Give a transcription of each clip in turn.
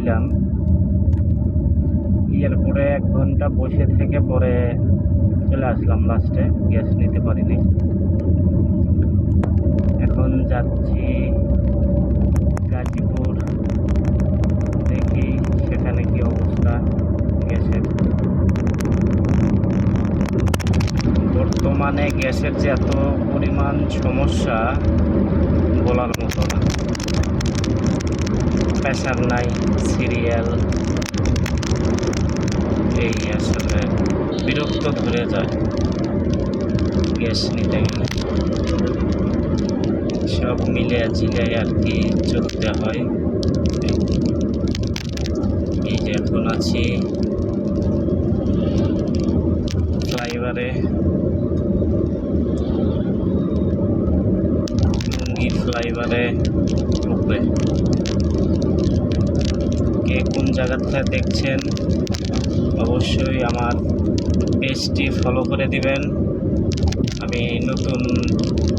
ছিলাম, এরপরে 1 ঘন্টা বসে থেকে পরে চলে আসলাম। লাস্টে গ্যাস নিতে পারিনি। এখন যাচ্ছি গাজীপুর, দেখি সেখানে কি অবস্থা গ্যাসের। বর্তমানে গ্যাসের যে এত পরিমাণ সমস্যা বলার মতো না। প্রেসার নাই, সিরিয়াল, এই আসলে বিরক্ত ধরে যায় গ্যাস নিতে গেলে। সব মিলে ঝিলে আর কি চলতে হয়। এই যে এখন আছি ফ্লাইওভারে, টঙ্গীর ফ্লাইওভারে উপরে। কে কোন জায়গা থেকে দেখছেন অবশ্যই আমার পেজটি ফলো করে দিবেন। আমি নতুন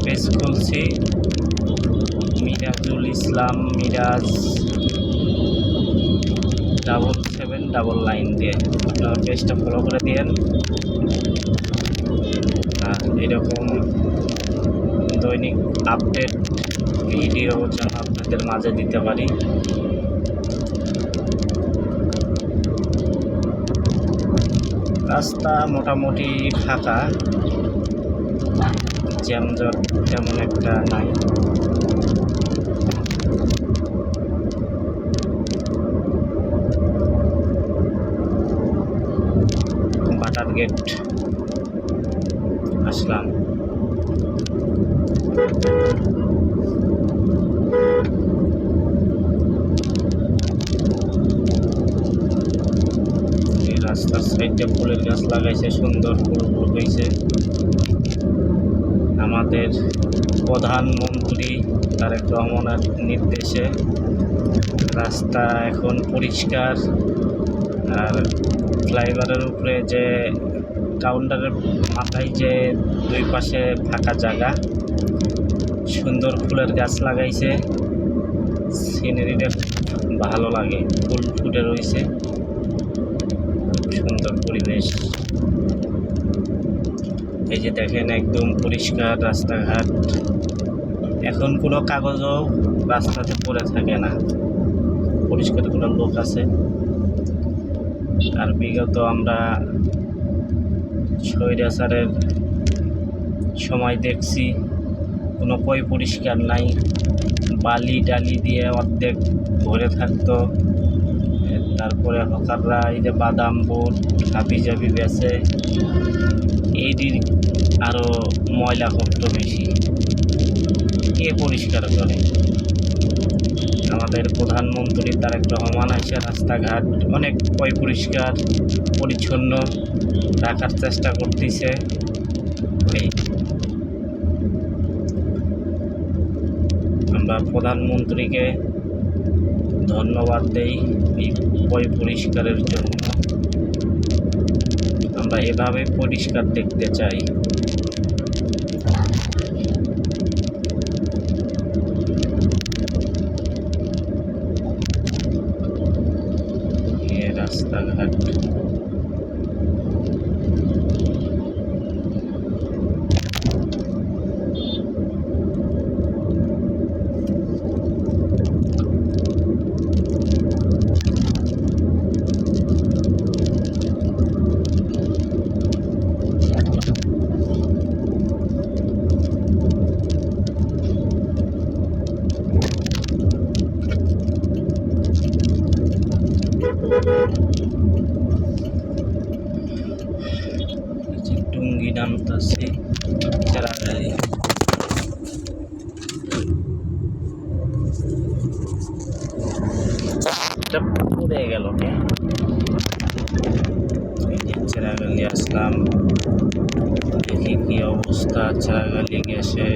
পেজ খুলছি, মিরাজুল ইসলাম, মিরাজ 7799 দিয়ে আপনার পেজটা ফলো করে দিয়েন। আর এরকম দৈনিক আপডেট ভিডিও যেন আপনাদের মাঝে দিতে পারি। রাস্তা মোটামুটি ফাঁকা, জ্যামজট তেমন একটা নাই। বাটার গেট আসলাম। এই রাস্তার সাইডে ফুলের গাছ লাগাইছে, সুন্দর ফুল ফুল হয়েছে। আমাদের প্রধানমন্ত্রী তারেক রহমানের নির্দেশে রাস্তা এখন পরিষ্কার। আর ফ্লাইওভারের উপরে যে কাউন্টারের মাথায় যে 2 পাশে ফাঁকা জায়গা, সুন্দর ফুলের গাছ লাগাইছে, সিনারিটা ভালো লাগে, ফুল ফুটে রয়েছে, সুন্দর পরিবেশ। এই যে দেখেন একদম পরিষ্কার রাস্তাঘাট, এখন কোনো কাগজও রাস্তাতে পড়ে থাকে না, পরিষ্কার কোনো লোক আছে। আর বিগত আমরা স্বৈরাচারের সময় দেখছি কোনো পরিষ্কার নাই, বালি ডালি দিয়ে অর্ধেক ভরে থাকতো। তারপরে হকাররা এই যে বাদাম বুট হাবি জাবি বেচে, এইটির আরও ময়লা করতো বেশি। কে পরিষ্কার করে? আমাদের প্রধানমন্ত্রী তারেক রহমান এসে রাস্তাঘাট অনেক পরিষ্কার পরিচ্ছন্ন রাখার চেষ্টা করতেছে। আমরা প্রধানমন্ত্রীকে ধন্যবাদ দেই এই পরিষ্কারের জন্য। আমরা এভাবে পরিষ্কার দেখতে চাই। রাস্তাঘাট টুঙ্গি নামতাছি চারাগাড়ি। পুড়ে গেল চারাগালি আসলাম, দেখি কি অবস্থা চারাগালি গ্যাসে।